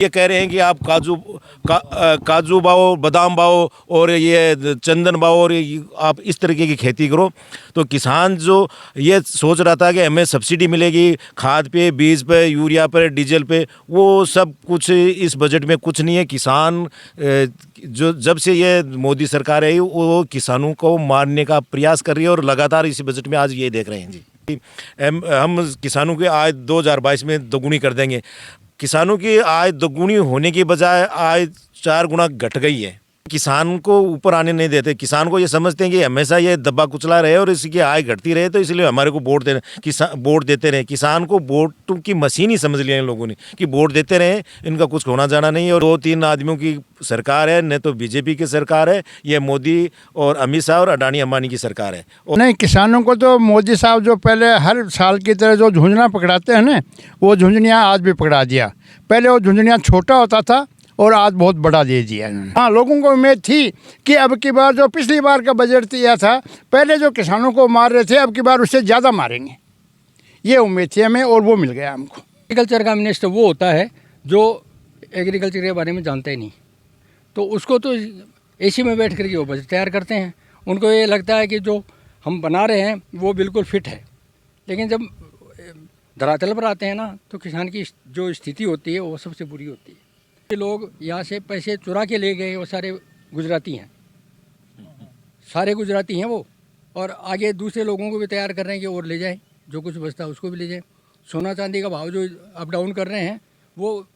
ये कह रहे हैं कि आप काजू बाओ, बादाम बाओ और ये चंदन बाओ और आप इस तरीके की खेती करो। तो किसान जो ये सोच रहा था कि हमें सब्सिडी मिलेगी खाद पे, बीज पे, यूरिया पे, डीजल पे, वो सब कुछ इस बजट में कुछ नहीं है। किसान जो जब से ये मोदी सरकार है वो किसानों को मारने का प्रयास कर रही है और लगातार इसी बजट में आज ये देख रहे हैं जी। हम किसानों की आय 2022 में दोगुनी कर देंगे। किसानों की आय दोगुनी होने की बजाय आय 4 गुना घट गई है। किसान को ऊपर आने नहीं देते। किसान को ये समझते हैं कि हमेशा ये दबा कुचला रहे और इसकी आय घटती रहे, तो इसलिए हमारे को वोट देते रहे। किसान को वोट की मशीन ही समझ लिया इन लोगों ने कि वोट देते रहे, इनका कुछ होना जाना नहीं है। और 2-3 आदमियों की सरकार है, न तो बीजेपी की सरकार है, ये मोदी और अमित शाह और अडानी अंबानी की सरकार है। नहीं, किसानों को तो मोदी साहब जो पहले हर साल की तरह जो झुंझुना पकड़ाते हैं ना, वो झुंझुनिया आज भी पकड़ा दिया। पहले वो झुंझुनिया छोटा होता था और आज बहुत बड़ा दे दिया इन्होंने। हाँ, लोगों को उम्मीद थी कि अब की बार जो पिछली बार का बजट दिया था, पहले जो किसानों को मार रहे थे, अब की बार उससे ज़्यादा मारेंगे, ये उम्मीद थी हमें और वो मिल गया हमको। एग्रीकल्चर का मिनिस्टर वो होता है जो एग्रीकल्चर के बारे में जानता ही नहीं, तो उसको तो एसी में बैठ करके वो बजट तैयार करते हैं। उनको ये लगता है कि जो हम बना रहे हैं वो बिल्कुल फिट है, लेकिन जब धरातल पर आते हैं ना, तो किसान की जो स्थिति होती है वो सबसे बुरी होती है। लोग यहाँ से पैसे चुरा के ले गए, वो सारे गुजराती हैं, सारे गुजराती हैं वो, और आगे दूसरे लोगों को भी तैयार कर रहे हैं कि और ले जाए, जो कुछ बचता है उसको भी ले जाए। सोना चांदी का भाव जो अप डाउन कर रहे हैं वो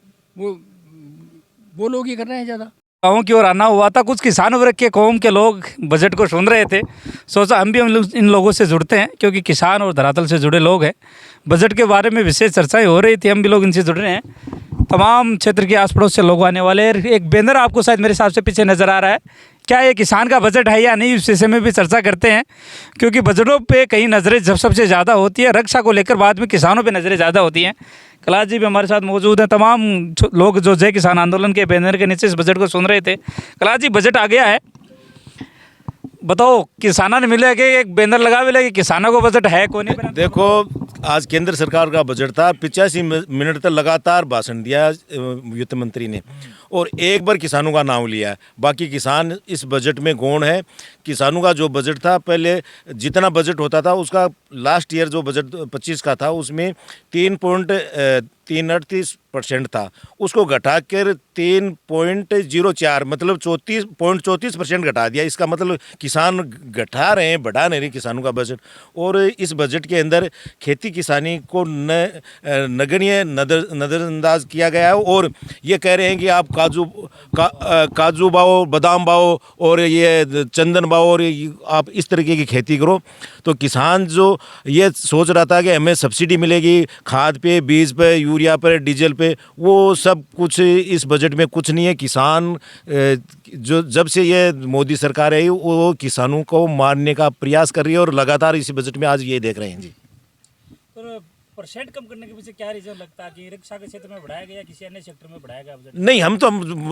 लोग ही कर रहे हैं ज़्यादा। गाँव की ओर आना हुआ था, कुछ किसान वर्ग के कौम के लोग बजट को सुन रहे थे। सोचा हम भी इन लोगों से जुड़ते हैं, क्योंकि किसान और धरातल से जुड़े लोग हैं। बजट के बारे में विशेष चर्चाएं हो रही थी, हम भी लोग इनसे जुड़ रहे हैं। तमाम क्षेत्र के आस पड़ोस से लोग आने वाले हैं। एक बैनर आपको शायद मेरे हिसाब से पीछे नज़र आ रहा है, क्या ये किसान का बजट है या नहीं, इस विषय में भी चर्चा करते हैं। क्योंकि बजटों पे कई नज़रें जब सबसे ज़्यादा होती है, रक्षा को लेकर बाद में किसानों पे नज़रें ज़्यादा होती हैं। कैलाश जी भी हमारे साथ मौजूद हैं। तमाम लोग जो जय किसान आंदोलन के बैनर के नीचे इस बजट को सुन रहे थे। कैलाश जी, बजट आ गया है, बताओ किसानों ने मिले कि एक बैनर लगा मिले कि किसानों को बजट है कौन नहीं? देखो, आज केंद्र सरकार का बजट था, 85 मिनट तक लगातार भाषण दिया वित्त मंत्री ने और एक बार किसानों का नाम लिया है। बाकी किसान इस बजट में गौण है। किसानों का जो बजट था, पहले जितना बजट होता था उसका लास्ट ईयर जो बजट 25 का था उसमें 3.38% था, उसको घटाकर 3.04 मतलब 34.34% घटा दिया। इसका मतलब किसान घटा रहे हैं, बढ़ा नहीं रहे किसानों का बजट। और इस बजट के अंदर खेती किसानी को नगण्य नज़रअंदाज किया गया है। और ये कह रहे हैं कि आप काजू बाओ, बादाम बाओ और ये चंदन बाओ और आप इस तरीके की खेती करो। तो किसान जो ये सोच रहा था कि हमें सब्सिडी मिलेगी खाद पे, बीज पे, यूरिया पे, डीजल पे, वो सब कुछ इस बजट में कुछ नहीं है। किसान जो जब से ये मोदी सरकार है वो किसानों को मारने का प्रयास कर रही है और लगातार इसी बजट में आज ये देख रहे हैं जी। परसेंट कम करने के पीछे क्या रीजन लगता है कि रक्षा के क्षेत्र में बढ़ाया गया या किसी अन्य सेक्टर में बढ़ाया गया बजट? नहीं, हम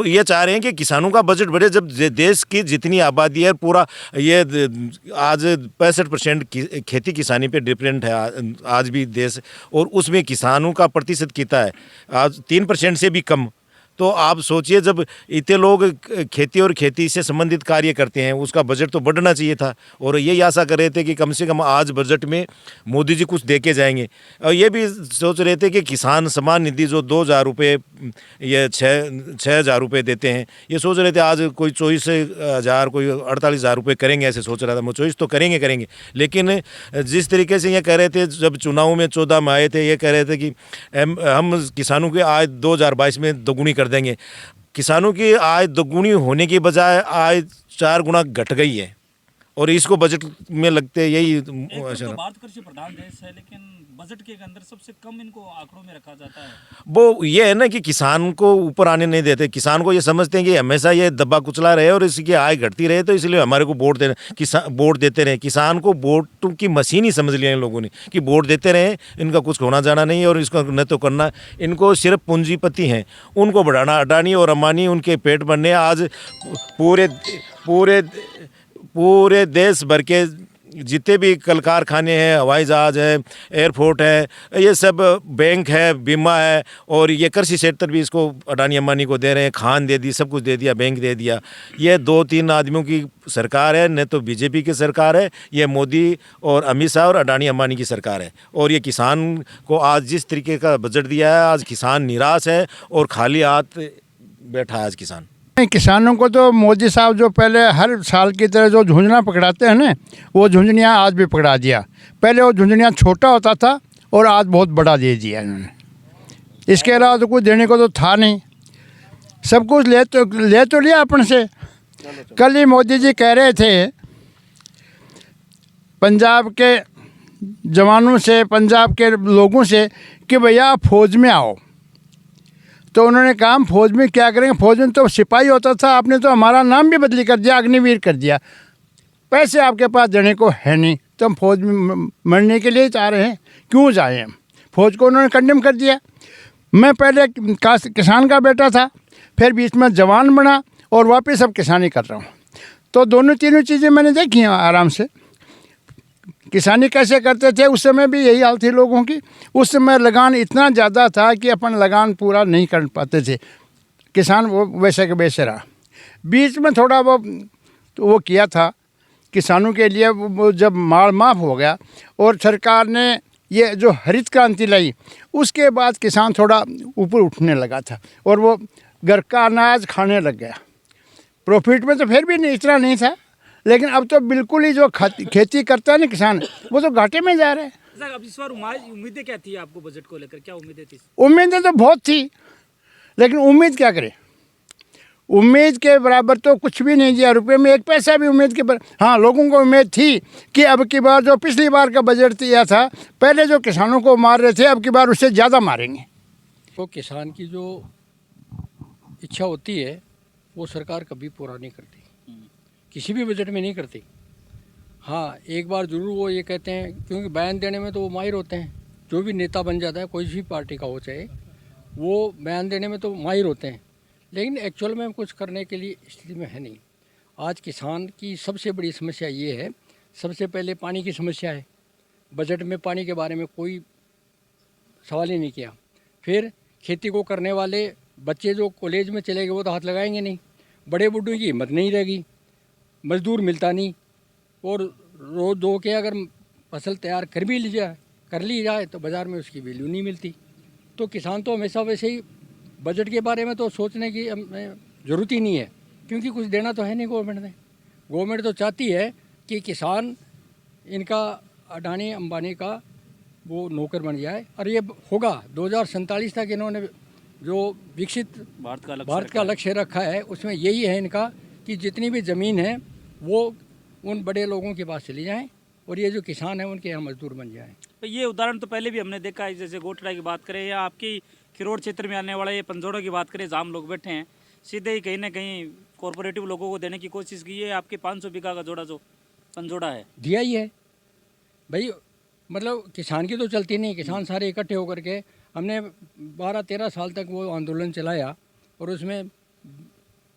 ये चाह रहे हैं कि किसानों का बजट बढ़े। जब देश की जितनी आबादी है पूरा ये आज 65% खेती किसानी पे डिपेंड है आज भी देश, और उसमें किसानों का प्रतिशत कितना है आज 3% से भी कम। तो आप सोचिए, जब इतने लोग खेती और खेती से संबंधित कार्य करते हैं, उसका बजट तो बढ़ना चाहिए था। और यही आशा कर रहे थे कि कम से कम आज बजट में मोदी जी कुछ दे के जाएंगे। और ये भी सोच रहे थे कि किसान सम्मान निधि जो 2,000 रुपये ये 6,000 रुपये देते हैं, ये सोच रहे थे आज कोई 24,000 कोई 48,000 रुपये करेंगे, ऐसे सोच रहा था। वो 24 तो करेंगे, लेकिन जिस तरीके से ये कह रहे थे, जब चुनाव में 14 में आए थे, ये कह रहे थे कि हम किसानों की आय 2022 में दोगुनी कर देंगे। किसानों की आय दोगुनी होने की बजाय आय 4 गुना घट गई है और इसको बजट में लगते यही तो भारत कृषि प्रधान देश है, लेकिन बजट के अंदर सबसे कम इनको आंकड़ों में रखा जाता है। वो ये है ना कि किसान को ऊपर आने नहीं देते। किसान को ये समझते हैं कि हमेशा ये दबा कुचला रहे और इसकी आय घटती रहे, तो इसलिए हमारे को वोट देते रहे। किसान को वोट की मशीन ही समझ लिया इन लोगों ने कि वोट देते रहे, इनका कुछ होना जाना नहीं है और इसका न तो करना। इनको सिर्फ पूंजीपति हैं, उनको बढ़ाना। अडानी और अंबानी उनके पेट भरने आज पूरे देश भर के जितने भी कल कारखाने हैं, हवाई जहाज़ है, एयरपोर्ट है, ये सब बैंक है, बीमा है, और ये कृषि क्षेत्र भी इसको अडानी अंबानी को दे रहे हैं। खान दे दी, सब कुछ दे दिया, बैंक दे दिया। ये 2-3 आदमियों की सरकार है, न तो बीजेपी की सरकार है, ये मोदी और अमित शाह और अडानी अंबानी की सरकार है। और ये किसान को आज जिस तरीके का बजट दिया है, आज किसान निराश है और खाली हाथ बैठा है आज किसान। नहीं, किसानों को तो मोदी साहब जो पहले हर साल की तरह जो झुंझुना पकड़ाते हैं ना, वो झुंझुनिया आज भी पकड़ा दिया। पहले वो झुंझुनिया छोटा होता था और आज बहुत बड़ा दे दिया इन्होंने। इसके अलावा तो कुछ देने को तो था नहीं। सब कुछ ले तो लिया अपन से। कल ही मोदी जी कह रहे थे पंजाब के जवानों से, पंजाब के लोगों से कि भैया आप फौज में आओ। तो उन्होंने कहा हम फौज में क्या करेंगे, फौज में तो सिपाही होता था, आपने तो हमारा नाम भी बदली कर दिया, अग्निवीर कर दिया। पैसे आपके पास देने को है नहीं, तो हम फौज में मरने के लिए चाह रहे हैं, क्यों जाएं हम। फौज को उन्होंने कंडेम कर दिया। मैं पहले किसान का बेटा था, फिर बीच में जवान बना और वापस अब किसानी कर रहा हूँ। तो दोनों तीनों चीज़ें मैंने देखी हैं आराम से। किसानी कैसे करते थे उस समय भी यही हाल थी लोगों की। उस समय लगान इतना ज़्यादा था कि अपन लगान पूरा नहीं कर पाते थे। किसान वो वैसे के वैसे रहा। बीच में थोड़ा वो किया था किसानों के लिए। वो जब माल माफ़ हो गया और सरकार ने ये जो हरित क्रांति लाई, उसके बाद किसान थोड़ा ऊपर उठने लगा था और वो घर का अनाज खाने लग गया। प्रॉफिट में तो फिर भी नहीं, इतना नहीं था, लेकिन अब तो बिल्कुल ही जो खेती करता है ना किसान, वो तो घाटे में जा रहे हैं। सर, अब इस बार उम्मीदें क्या थी आपको बजट को लेकर, क्या उम्मीदें थी? उम्मीदें तो बहुत थी, लेकिन उम्मीद क्या करें। उम्मीद के बराबर तो कुछ भी नहीं दिया, रुपए में एक पैसा भी उम्मीद के बराबर। हाँ, लोगों को उम्मीद थी कि अब की बार जो पिछली बार का बजट दिया था, पहले जो किसानों को मार रहे थे, अब की बार उससे ज़्यादा मारेंगे। तो किसान की जो इच्छा होती है वो सरकार कभी पूरा नहीं करती, किसी भी बजट में नहीं करती। हाँ, एक बार ज़रूर वो ये कहते हैं, क्योंकि बयान देने में तो वो माहिर होते हैं। जो भी नेता बन जाता है, कोई भी पार्टी का हो चाहे, वो बयान देने में तो माहिर होते हैं, लेकिन एक्चुअल में कुछ करने के लिए स्थिति में है नहीं। आज किसान की सबसे बड़ी समस्या ये है, सबसे पहले पानी की समस्या है। बजट में पानी के बारे में कोई सवाल ही नहीं किया। फिर खेती को करने वाले बच्चे जो कॉलेज में चले गए वो तो हाथ लगाएंगे नहीं, बड़े बूढ़ों की हिम्मत नहीं रहेगी, मजदूर मिलता नहीं, और रोज दो के अगर फसल तैयार कर ली जाए तो बाज़ार में उसकी वैल्यू नहीं मिलती। तो किसान तो हमेशा वैसे ही बजट के बारे में तो सोचने की ज़रूरत ही नहीं है, क्योंकि कुछ देना तो है नहीं गवर्नमेंट ने। गवर्नमेंट तो चाहती है कि किसान इनका अडानी अंबानी का वो नौकर बन जाए, और ये होगा 2047 तक। इन्होंने जो विकसित भारत का लक्ष्य रखा है, उसमें यही है इनका कि जितनी भी ज़मीन है वो उन बड़े लोगों के पास चली जाएं और ये जो किसान हैं उनके यहाँ मजदूर बन जाएं। तो ये उदाहरण तो पहले भी हमने देखा है, जैसे गोटड़ा की बात करें या आपकी खिरोड़ क्षेत्र में आने वाला ये पंजोड़ा की बात करें, जहाँ हम लोग बैठे हैं, सीधे ही कहीं ना कहीं कॉरपोरेटिव लोगों को देने की कोशिश की है। आपके 500 बीघा का जोड़ा जो पंजोड़ा है, दिया ही है भाई। मतलब किसान की तो चलती नहीं, किसान सारे इकट्ठे होकर के हमने 12-13 साल तक वो आंदोलन चलाया, और उसमें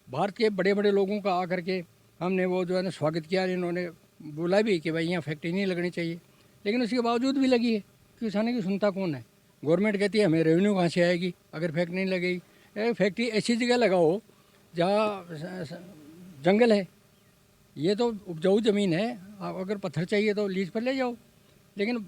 भारत के बड़े बड़े लोगों का आकर के हमने वो जो है ना स्वागत किया। इन्होंने बोला भी कि भाई यहाँ फैक्ट्री नहीं लगनी चाहिए, लेकिन उसके बावजूद भी लगी है। किसानों की सुनता कौन है? गवर्नमेंट कहती है हमें रेवेन्यू कहाँ से आएगी अगर फैक्ट्री नहीं लगेगी। फैक्ट्री ऐसी जगह लगाओ जहाँ जंगल है, ये तो उपजाऊ ज़मीन है, अगर पत्थर चाहिए तो लीज पर ले जाओ। लेकिन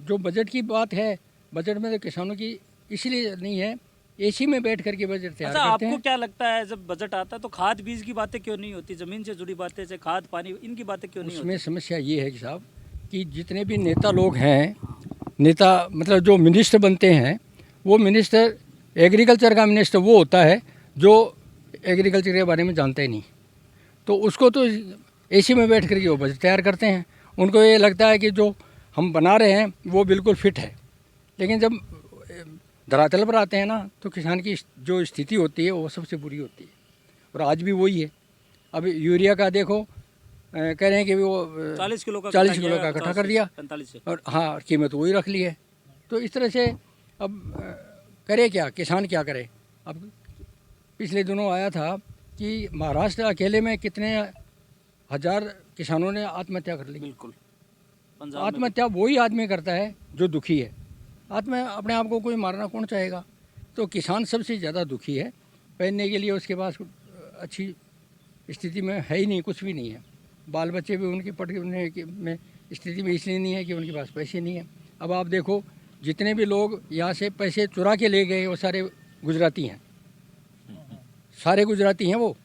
जो बजट की बात है, बजट में तो किसानों की इसलिए नहीं है, एसी में बैठ करके बजट तैयार करते हैं। आपको क्या लगता है जब बजट आता है तो खाद बीज की बातें क्यों नहीं होती? ज़मीन से जुड़ी बातें, जैसे खाद पानी, इनकी बातें क्यों नहीं होती? उसमें समस्या ये है कि साहब कि जितने भी नेता लोग हैं, नेता मतलब जो मिनिस्टर बनते हैं, वो मिनिस्टर, एग्रीकल्चर का मिनिस्टर वो होता है जो एग्रीकल्चर के बारे में जानता ही नहीं। तो उसको तो एसी में बैठ करके वो बजट तैयार करते हैं। उनको ये लगता है कि जो हम बना रहे हैं वो बिल्कुल फिट है, लेकिन जब धरातल पर आते हैं ना, तो किसान की जो स्थिति होती है वो सबसे बुरी होती है, और आज भी वही है। अब यूरिया का देखो, कह रहे हैं कि वो 40 किलो का इकट्ठा कर दिया, 45 से, और हाँ कीमत वही रख ली है। तो इस तरह से अब करे क्या, किसान क्या करे? अब पिछले दिनों आया था कि महाराष्ट्र अकेले में कितने 1000 किसानों ने आत्महत्या कर ली। बिल्कुल। पंजाब में? आत्महत्या वही आदमी करता है जो दुखी है। अपने आप को कोई मारना कौन चाहेगा? तो किसान सबसे ज़्यादा दुखी है। पहनने के लिए उसके पास अच्छी स्थिति में है ही नहीं, कुछ भी नहीं है। बाल बच्चे भी उनके पढ़ने में स्थिति में इसलिए नहीं है कि उनके पास पैसे नहीं है। अब आप देखो, जितने भी लोग यहाँ से पैसे चुरा के ले गए वो सारे गुजराती हैं, सारे गुजराती हैं वो।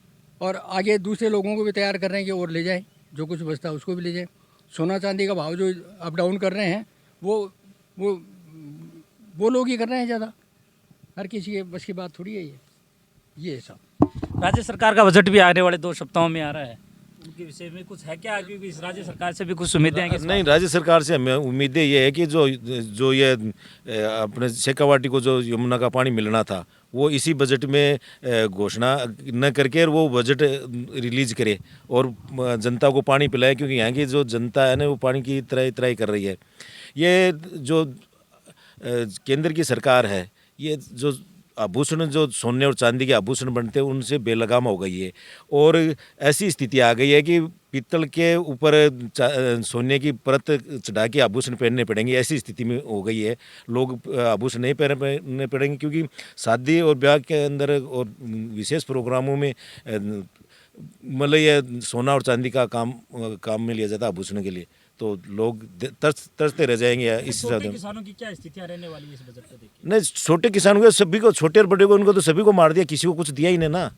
और आगे दूसरे लोगों को भी तैयार कर रहे हैं कि और ले जाए, जो कुछ बचता है उसको भी ले जाए। सोना चांदी का भाव जो अप डाउन कर रहे हैं वो लोग ही कर रहे हैं ज़्यादा। हर किसी के बस की बात थोड़ी है ये सब। राज्य सरकार का बजट भी आने वाले 2 सप्ताहों में आ रहा है, उनके विषय में कुछ है क्या? क्योंकि इस राज्य सरकार से भी कुछ उम्मीदें हैं कि नहीं, राज्य सरकार से हमें उम्मीदें ये है कि जो ये अपने शेखावाटी को जो यमुना का पानी मिलना था वो इसी बजट में घोषणा न करके वो बजट रिलीज करे और जनता को पानी पिलाए, क्योंकि यहाँ की जो जनता है ना वो पानी की त्राही कर रही है। ये जो केंद्र की सरकार है, ये जो आभूषण जो सोने और चांदी के आभूषण बनते हैं उनसे बेलगाम हो गई है और ऐसी स्थिति आ गई है कि पीतल के ऊपर सोने की परत चढ़ा के आभूषण पहनने पड़ेंगे, ऐसी स्थिति में हो गई है। लोग आभूषण नहीं पहनने पड़ेंगे क्योंकि शादी और ब्याह के अंदर और विशेष प्रोग्रामों में मतलब ये सोना और चांदी का काम में लिया जाता है आभूषण के लिए, तो लोग तरसते रह जाएंगे इस छोटे हिसाब से। किसानों की क्या स्थितियां रहने वाली है इस बजट को देखिए? नहीं, छोटे किसानों को सभी को, छोटे और बड़े को, उनको तो सभी को मार दिया, किसी को कुछ दिया ही नहीं ना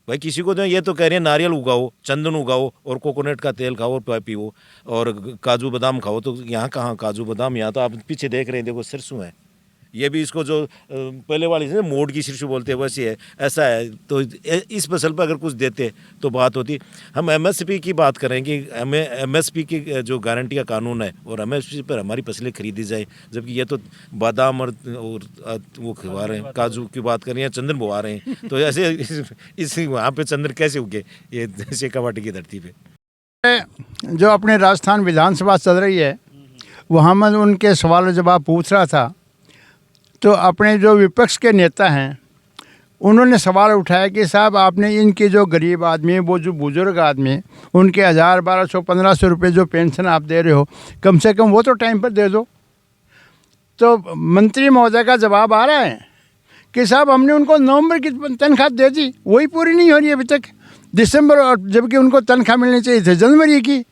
भाई। किसी को तो ये तो कह रहे हैं नारियल उगाओ, चंदन उगाओ और कोकोनट का तेल खाओ और पियो और काजू बादाम खाओ। तो यहाँ कहाँ काजू बादाम, यहाँ तो आप पीछे देख रहे हैं, देखो सरसों है। ये भी इसको जो पहले वाली से मोड़ की सरसों बोलते हैं वैसी है, ऐसा है। तो इस फसल पर अगर कुछ देते तो बात होती। हम एमएसपी की बात करें कि हमें एमएसपी की जो गारंटी का कानून है और एमएसपी पर हमारी फसलें खरीदी जाए, जबकि ये तो बादाम और वो खिला रहे हैं, काजू की बात कर रहे हैं, चंदन बोआ रहे हैं। तो ऐसे इस वहाँ पे चंदन कैसे उगे ये शेखावाटी की धरती पे? जो अपने राजस्थान विधानसभा चल रही है वहाँ मैं उनके सवाल जवाब पूछ रहा था, तो अपने जो विपक्ष के नेता हैं उन्होंने सवाल उठाया कि साहब आपने इनके जो गरीब आदमी हैं, वो जो बुज़ुर्ग आदमी हैं, उनके 1000, 1200, 1500 रुपये जो पेंशन आप दे रहे हो, कम से कम वो तो टाइम पर दे दो। तो मंत्री महोदय का जवाब आ रहा है कि साहब हमने उनको नवंबर की तनख्वाह दे दी, वही पूरी नहीं हो रही अभी तक, दिसंबर, और जबकि उनको तनख्वाह मिलनी चाहिए थी जनवरी की।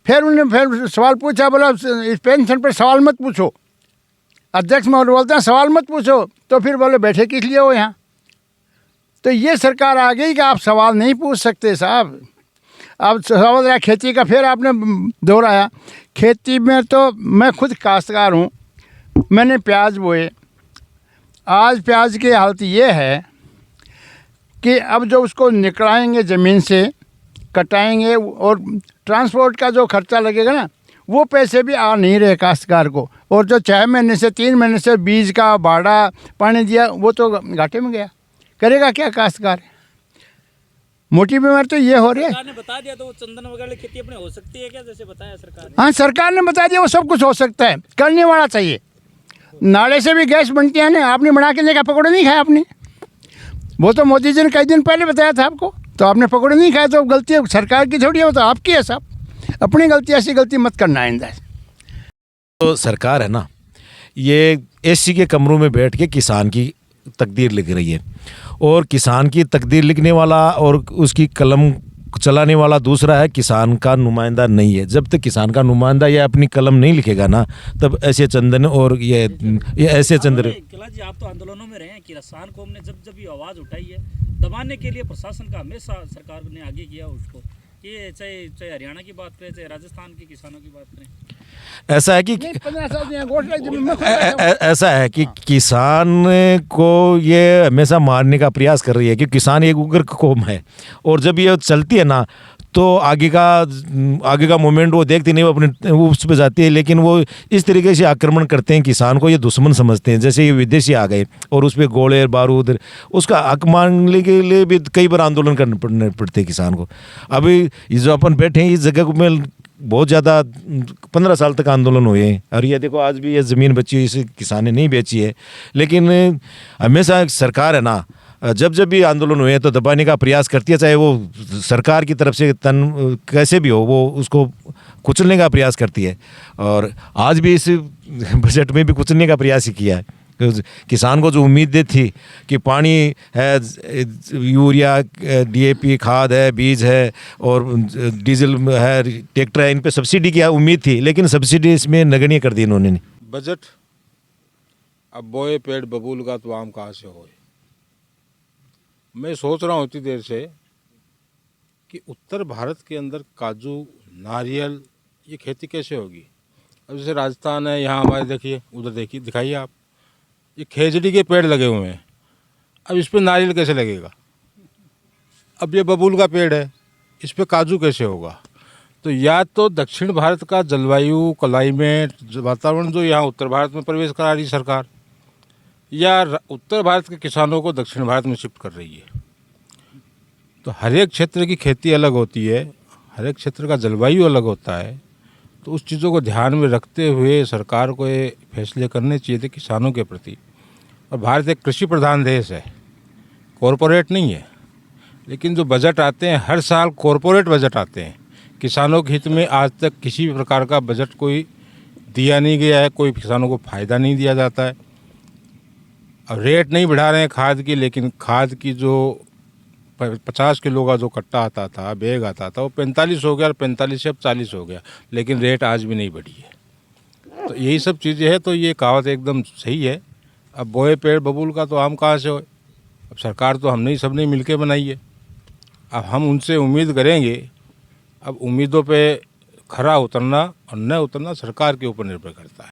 फिर उन्होंने सवाल पूछा, बोला इस पेंशन पर सवाल मत पूछो। अध्यक्ष महोदय बोलते हैं सवाल मत पूछो, तो फिर बोले बैठे किस लिए हो यहाँ? तो ये सरकार आ गई कि आप सवाल नहीं पूछ सकते साहब। अब सवाल रहा खेती का, फिर आपने दोहराया। खेती में तो मैं खुद काश्तकार हूँ, मैंने प्याज बोए। आज प्याज की हालत ये है कि अब जो उसको निकलाएंगे ज़मीन से, कटाएंगे, और ट्रांसपोर्ट का जो खर्चा लगेगा ना, वो पैसे भी आ नहीं रहे काश्तकार को। और जो 6 महीने से 3 महीने से बीज का भाड़ा पानी दिया वो तो घाटे में गया, करेगा क्या काश्तकार? मोटी बीमारी तो ये हो रही है। सरकार ने बता दिया तो वो चंदन वगैरह खेती अपने हो सकती है क्या, जैसे बताया सरकार ने? हाँ, सरकार ने बता दिया वो सब कुछ हो सकता है, करने वाला चाहिए। नाले से भी गैस बनती है ना, आपने बना के देखा? पकौड़े नहीं खाए आपने? वो तो मोदी जी ने कई दिन पहले बताया था आपको, तो आपने पकौड़े नहीं खाए। तो गलती सरकार की थोड़ी है, वो तो आपकी है साहब। अपनी गलती, ऐसी गलती मत करना आइंदा। तो सरकार है ना, ये एसी के कमरों में बैठ के किसान की तकदीर लिख रही है, और किसान की तकदीर लिखने वाला और उसकी कलम चलाने वाला दूसरा है, किसान का नुमाइंदा नहीं है। जब तक किसान का नुमाइंदा ये अपनी कलम नहीं लिखेगा ना, तब ऐसे चंदन और ये ऐसे चंद्र। किला जी, आप तो आंदोलनों में रहे हैं। किसान कौम ने जब ये आवाज़ उठाई है दबाने के लिए, प्रशासन का हमेशा सरकार ने आगे किया उसको। ये चाहे हरियाणा की बात करें, चाहे राजस्थान के किसानों की बात करें, ऐसा है कि ऐसा है कि किसान को ये हमेशा मारने का प्रयास कर रही है, कि किसान एक उग्र कौम है, और जब ये चलती है ना तो आगे का मोमेंट वो देखती नहीं, वो अपने उस पर जाती है। लेकिन वो इस तरीके से आक्रमण करते हैं, किसान को ये दुश्मन समझते हैं। जैसे ये विदेशी आ गए और उस पर गोले बारूद, उसका हक मांगने के लिए भी कई बार आंदोलन करने पड़ते हैं किसान को। अभी जो अपन बैठे हैं इस जगह में बहुत ज़्यादा 15 साल तक आंदोलन हुए हैं, और ये देखो आज भी ये ज़मीन बची हुई, इसे किसान ने नहीं बेची है। लेकिन हमेशा सरकार है ना, जब जब भी आंदोलन हुए तो दबाने का प्रयास करती है, चाहे वो सरकार की तरफ से तन कैसे भी हो, वो उसको कुचलने का प्रयास करती है। और आज भी इस बजट में भी कुचलने का प्रयास ही किया है। किसान को जो उम्मीदें थी कि पानी है, यूरिया, DAP खाद है, बीज है और डीजल है, ट्रैक्टर है, इन पे सब्सिडी की उम्मीद थी, लेकिन सब्सिडी इसमें नगण्य कर दी इन्होंने। बजट अब बोए पेड़ बबूल का तो आम कहाँ से होए। मैं सोच रहा हूँ इतनी देर से कि उत्तर भारत के अंदर काजू, नारियल, ये खेती कैसे होगी। अब जैसे राजस्थान है, यहाँ हमारे देखिए, उधर देखिए, दिखाइए आप, ये खेजड़ी के पेड़ लगे हुए हैं। अब इस पे नारियल कैसे लगेगा। अब ये बबूल का पेड़ है, इस पे काजू कैसे होगा। तो या तो दक्षिण भारत का जलवायु, क्लाइमेट, वातावरण जो यहाँ उत्तर भारत में प्रवेश करा रही सरकार, या उत्तर भारत के किसानों को दक्षिण भारत में शिफ्ट कर रही है। तो हर एक क्षेत्र की खेती अलग होती है, हर एक क्षेत्र का जलवायु अलग होता है। तो उस चीज़ों को ध्यान में रखते हुए सरकार को ये फैसले करने चाहिए थे किसानों के प्रति। और भारत एक कृषि प्रधान देश है, कॉरपोरेट नहीं है। लेकिन जो बजट आते हैं हर साल, कॉरपोरेट बजट आते हैं। किसानों के हित में आज तक किसी भी प्रकार का बजट कोई दिया नहीं गया है, कोई किसानों को फ़ायदा नहीं दिया जाता है। अब रेट नहीं बढ़ा रहे हैं खाद की, लेकिन खाद की जो 50 किलो का जो कट्टा आता था, बैग आता था, वो 45 हो गया और 45 से अब 40 हो गया, लेकिन रेट आज भी नहीं बढ़ी है। तो यही सब चीज़ें हैं। तो ये कहावत एकदम सही है। अब बोए पेड़ बबूल का तो आम कहाँ से होए। अब सरकार तो हमने ही सबने मिल के बनाई है। अब हम उनसे उम्मीद करेंगे। अब उम्मीदों पे खरा उतरना और न उतरना सरकार के ऊपर निर्भर करता है।